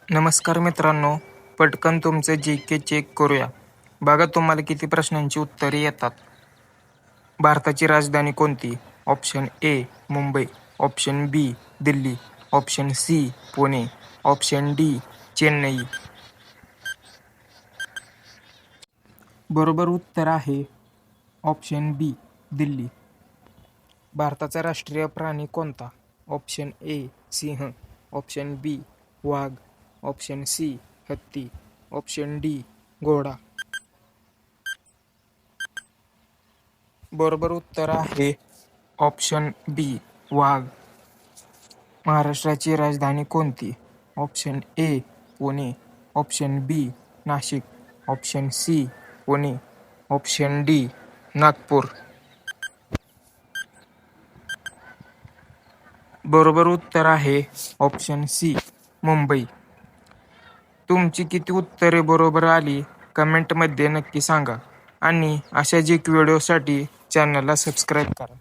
नमस्कार मित्रांनो, पटकन तुमचे जी.के. चेक करूया. बघा तुम्हाला किती प्रश्नांची उत्तरे येतात. भारताची राजधानी कोणती? Option A Mumbai, option B Delhi, option C Pune, option D Chennai. बरोबर उत्तर आहे ऑप्शन बी दिल्ली. भारताचा राष्ट्रीय प्राणी कोणता? ऑप्शन ए सिंह, ऑप्शन बी वाघ, ऑप्शन सी हत्ती, ऑप्शन डी घोडा. बरोबर उत्तर आहे ऑप्शन बी वाघ. महाराष्ट्राची राजधानी कोणती? Option A Pune, option B Nashik, option C Pune, option D Nagpur. बरोबर उत्तर आहे ऑप्शन सी मुंबई. तुमची किती उत्तरे बरोबर आली कमेंटमध्ये नक्की सांगा आणि अशाच एक व्हिडिओसाठी चॅनलला सबस्क्राईब करा.